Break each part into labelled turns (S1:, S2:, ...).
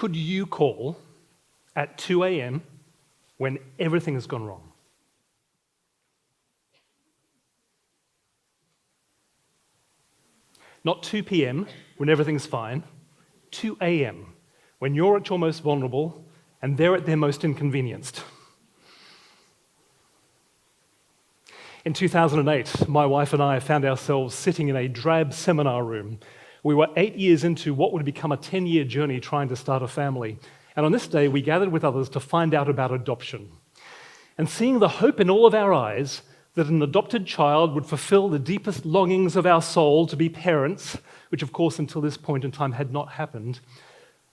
S1: could you call at 2 a.m. when everything has gone wrong? Not 2 p.m. when everything's fine, 2 a.m. when you're at your most vulnerable and they're at their most inconvenienced. In 2008, my wife and I found ourselves sitting in a drab seminar room. We were 8 years into what would become a 10-year journey trying to start a family. And on this day, we gathered with others to find out about adoption. And seeing the hope in all of our eyes that an adopted child would fulfill the deepest longings of our soul to be parents, which of course until this point in time had not happened,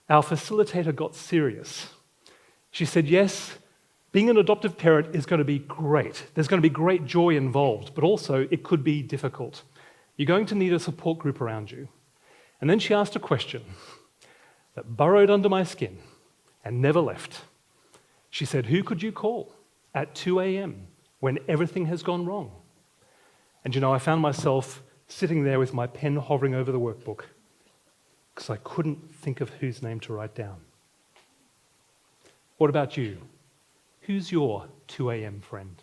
S1: our facilitator got serious. She said, yes, being an adoptive parent is going to be great. There's going to be great joy involved, but also it could be difficult. You're going to need a support group around you. And then she asked a question that burrowed under my skin and never left. She said, who could you call at 2 a.m. when everything has gone wrong? And I found myself sitting there with my pen hovering over the workbook because I couldn't think of whose name to write down. What about you? Who's your 2 a.m. friend?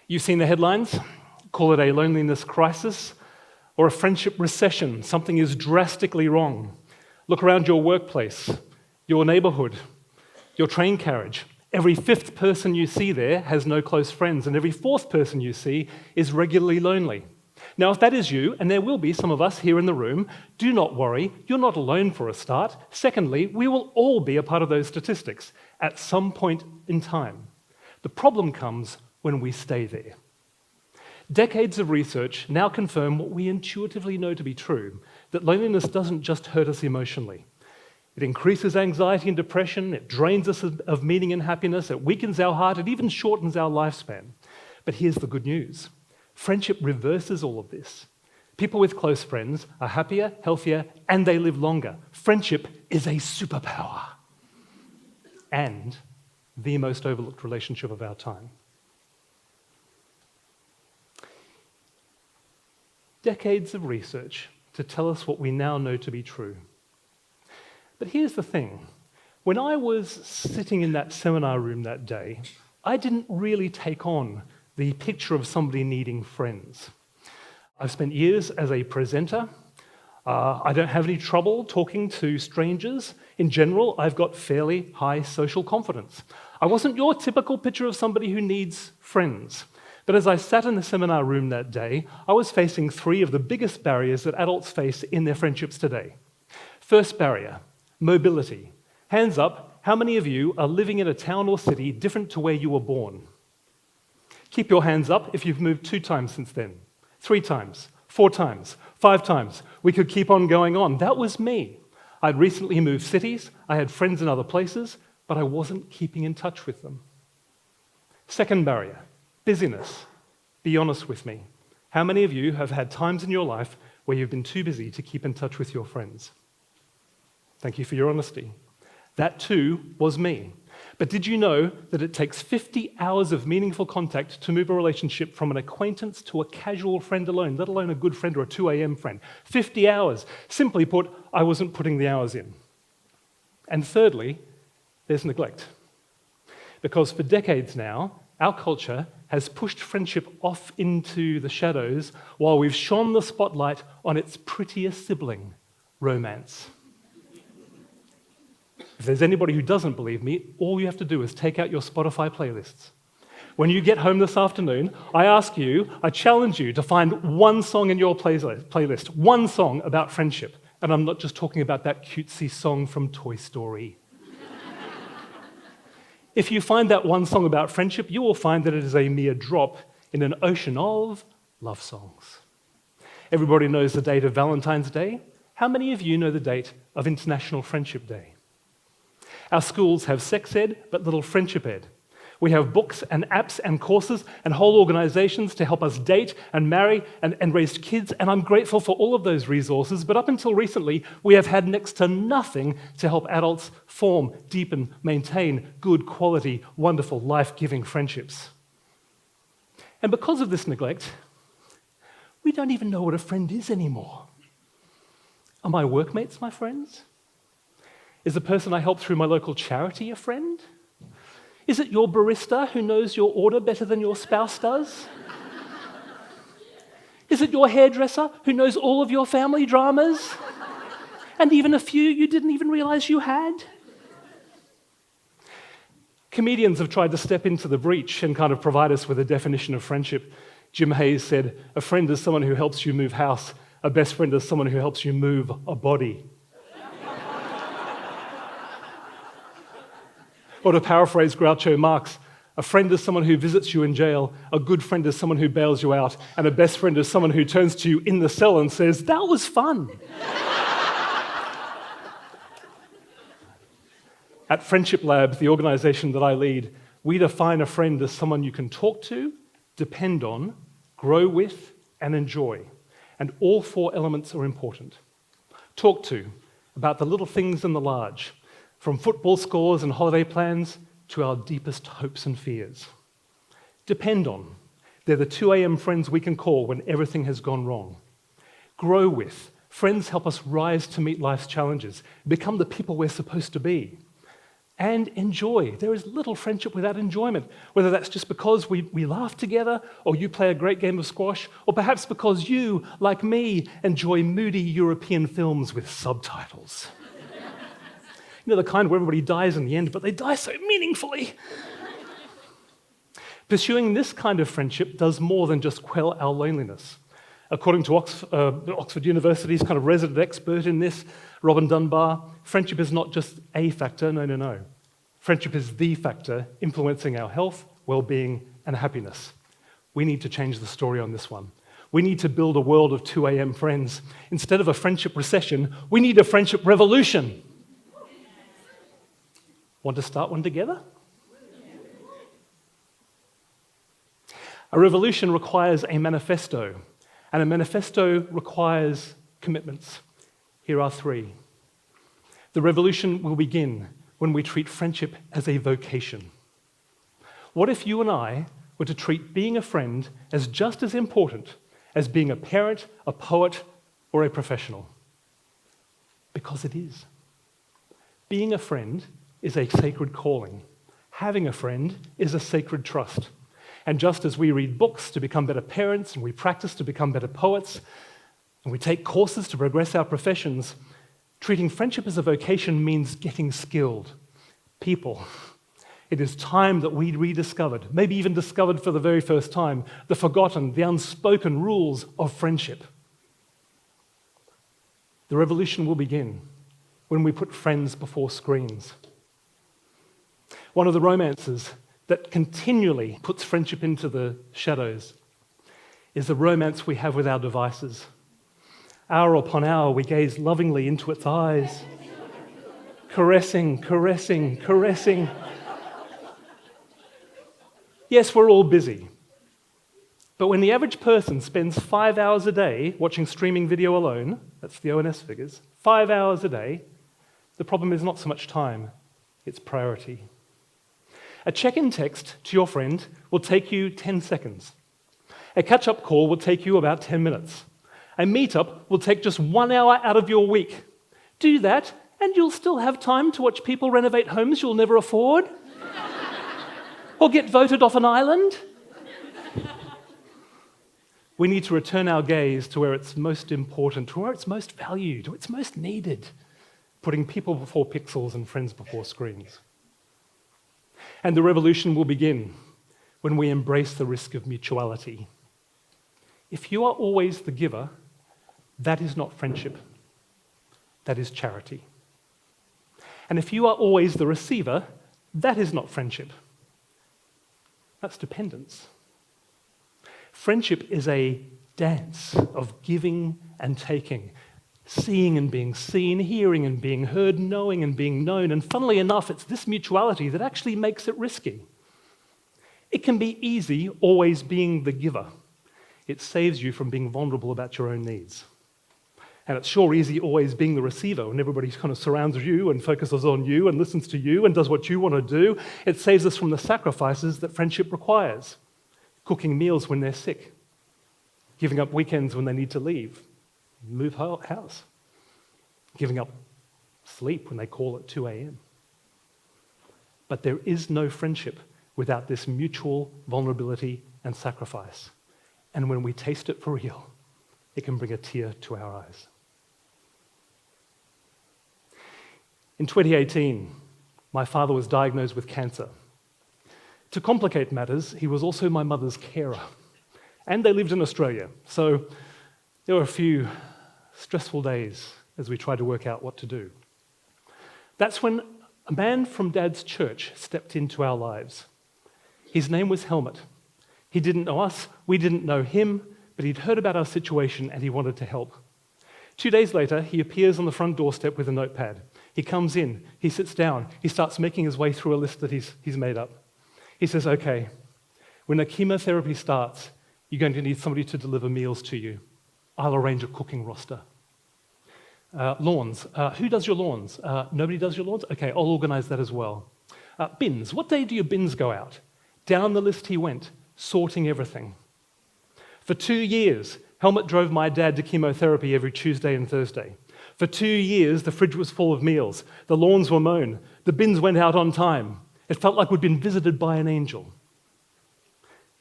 S1: You've seen the headlines. Call it a loneliness crisis or a friendship recession. Something is drastically wrong. Look around your workplace, your neighborhood, your train carriage. Every fifth person you see there has no close friends, and every fourth person you see is regularly lonely. Now, if that is you, and there will be some of us here in the room, do not worry, you're not alone for a start. Secondly, we will all be a part of those statistics at some point in time. The problem comes when we stay there. Decades of research now confirm what we intuitively know to be true, that loneliness doesn't just hurt us emotionally. It increases anxiety and depression, it drains us of meaning and happiness, it weakens our heart, it even shortens our lifespan. But here's the good news. Friendship reverses all of this. People with close friends are happier, healthier, and they live longer. Friendship is a superpower and the most overlooked relationship of our time. Decades of research to tell us what we now know to be true. But here's the thing. When I was sitting in that seminar room that day, I didn't really take on the picture of somebody needing friends. I've spent years as a presenter. I don't have any trouble talking to strangers. In general, I've got fairly high social confidence. I wasn't your typical picture of somebody who needs friends. But as I sat in the seminar room that day, I was facing three of the biggest barriers that adults face in their friendships today. First barrier, mobility. Hands up, how many of you are living in a town or city different to where you were born? Keep your hands up if you've moved 2 times since then, 3 times, 4 times, 5 times. We could keep on going on. That was me. I'd recently moved cities, I had friends in other places, but I wasn't keeping in touch with them. Second barrier, busyness. Be honest with me. How many of you have had times in your life where you've been too busy to keep in touch with your friends? Thank you for your honesty. That too was me. But did you know that it takes 50 hours of meaningful contact to move a relationship from an acquaintance to a casual friend alone, let alone a good friend or a 2 a.m. friend? 50 hours. Simply put, I wasn't putting the hours in. And thirdly, there's neglect. Because for decades now, our culture has pushed friendship off into the shadows while we've shone the spotlight on its prettiest sibling, romance. If there's anybody who doesn't believe me, all you have to do is take out your Spotify playlists. When you get home this afternoon, I challenge you to find one song in your playlist, one song about friendship. And I'm not just talking about that cutesy song from Toy Story. If you find that one song about friendship, you will find that it is a mere drop in an ocean of love songs. Everybody knows the date of Valentine's Day. How many of you know the date of International Friendship Day? Our schools have sex ed, but little friendship ed. We have books and apps and courses and whole organizations to help us date and marry and raise kids, and I'm grateful for all of those resources, but up until recently, we have had next to nothing to help adults form, deepen, maintain good quality, wonderful, life-giving friendships. And because of this neglect, we don't even know what a friend is anymore. Are my workmates my friends? Is the person I help through my local charity a friend? Is it your barista who knows your order better than your spouse does? Is it your hairdresser who knows all of your family dramas? And even a few you didn't even realize you had? Comedians have tried to step into the breach and kind of provide us with a definition of friendship. Jim Hayes said, "A friend is someone who helps you move house. A best friend is someone who helps you move a body." Or to paraphrase Groucho Marx, a friend is someone who visits you in jail, a good friend is someone who bails you out, and a best friend is someone who turns to you in the cell and says, "That was fun." At Friendship Lab, the organization that I lead, we define a friend as someone you can talk to, depend on, grow with, and enjoy. And all four elements are important. Talk to, about the little things and the large, from football scores and holiday plans to our deepest hopes and fears. Depend on, they're the 2 a.m. friends we can call when everything has gone wrong. Grow with, friends help us rise to meet life's challenges, become the people we're supposed to be. And enjoy. There is little friendship without enjoyment, whether that's just because we laugh together, or you play a great game of squash, or perhaps because you, like me, enjoy moody European films with subtitles. You know, the kind where everybody dies in the end, but they die so meaningfully. Pursuing this kind of friendship does more than just quell our loneliness. According to Oxford University's kind of resident expert in this, Robin Dunbar, friendship is not just a factor, no. Friendship is the factor influencing our health, well-being, and happiness. We need to change the story on this one. We need to build a world of 2 a.m. friends. Instead of a friendship recession, we need a friendship revolution. Want to start one together? A revolution requires a manifesto. And a manifesto requires commitments. Here are 3. The revolution will begin when we treat friendship as a vocation. What if you and I were to treat being a friend as just as important as being a parent, a poet, or a professional? Because it is. Being a friend is a sacred calling. Having a friend is a sacred trust. And just as we read books to become better parents, and we practice to become better poets, and we take courses to progress our professions, treating friendship as a vocation means getting skilled. People. It is time that we rediscovered, maybe even discovered for the very first time, the forgotten, the unspoken rules of friendship. The revolution will begin when we put friends before screens. One of the romances that continually puts friendship into the shadows is the romance we have with our devices. Hour upon hour, we gaze lovingly into its eyes, caressing. Yes, we're all busy. But when the average person spends 5 hours a day watching streaming video alone, that's the ONS figures, 5 hours a day, the problem is not so much time, it's priority. A check-in text to your friend will take you 10 seconds. A catch-up call will take you about 10 minutes. A meetup will take just 1 hour out of your week. Do that, and you'll still have time to watch people renovate homes you'll never afford. Or get voted off an island. We need to return our gaze to where it's most important, to where it's most valued, where it's most needed, putting people before pixels and friends before screens. And the revolution will begin when we embrace the risk of mutuality. If you are always the giver, that is not friendship. That is charity. And if you are always the receiver, that is not friendship. That's dependence. Friendship is a dance of giving and taking, seeing and being seen, hearing and being heard, knowing and being known. And funnily enough, it's this mutuality that actually makes it risky. It can be easy always being the giver. It saves you from being vulnerable about your own needs. And it's sure easy always being the receiver when everybody kind of surrounds you and focuses on you and listens to you and does what you want to do. It saves us from the sacrifices that friendship requires. Cooking meals when they're sick, giving up weekends when they need to leave, move house, giving up sleep when they call at 2 a.m. But there is no friendship without this mutual vulnerability and sacrifice. And when we taste it for real, it can bring a tear to our eyes. In 2018, my father was diagnosed with cancer. To complicate matters, he was also my mother's carer. And they lived in Australia, so there were a few stressful days as we tried to work out what to do. That's when a man from Dad's church stepped into our lives. His name was Helmut. He didn't know us, we didn't know him, but he'd heard about our situation and he wanted to help. 2 days later, he appears on the front doorstep with a notepad. He comes in, he sits down, he starts making his way through a list that he's made up. He says, okay, when the chemotherapy starts, you're going to need somebody to deliver meals to you. I'll arrange a cooking roster. Lawns. Who does your lawns? Nobody does your lawns? Okay, I'll organize that as well. Bins. What day do your bins go out? Down the list he went, sorting everything. For 2 years, Helmut drove my dad to chemotherapy every Tuesday and Thursday. For 2 years, the fridge was full of meals. The lawns were mown. The bins went out on time. It felt like we'd been visited by an angel.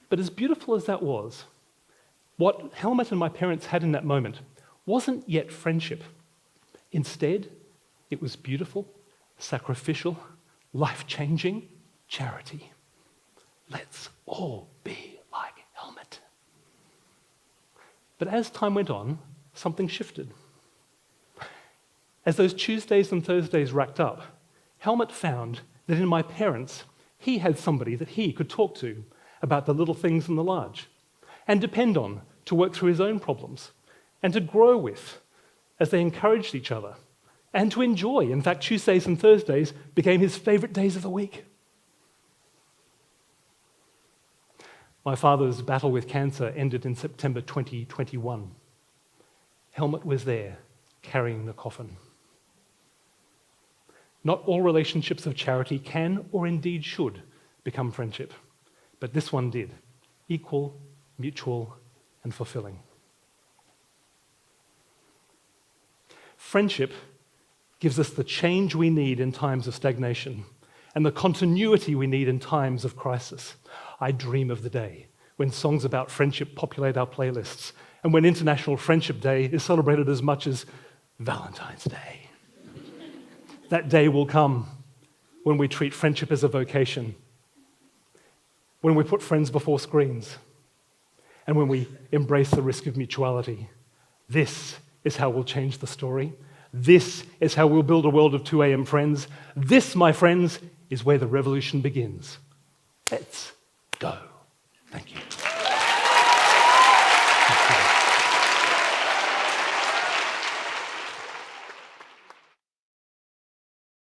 S1: But as beautiful as that was, what Helmut and my parents had in that moment wasn't yet friendship. Instead, it was beautiful, sacrificial, life-changing charity. Let's all be like Helmut. But as time went on, something shifted. As those Tuesdays and Thursdays racked up, Helmut found that in my parents, he had somebody that he could talk to about the little things and the large, and depend on to work through his own problems, and to grow with as they encouraged each other, and to enjoy. In fact, Tuesdays and Thursdays became his favorite days of the week. My father's battle with cancer ended in September 2021. Helmut was there, carrying the coffin. Not all relationships of charity can, or indeed should, become friendship. But this one did. Equal, mutual, and fulfilling. Friendship gives us the change we need in times of stagnation and the continuity we need in times of crisis. I dream of the day when songs about friendship populate our playlists and when International Friendship Day is celebrated as much as Valentine's Day. That day will come when we treat friendship as a vocation, when we put friends before screens, and when we embrace the risk of mutuality. This is how we'll change the story. This is how we'll build a world of 2 a.m. friends. This, my friends, is where the revolution begins. Let's go. Thank you.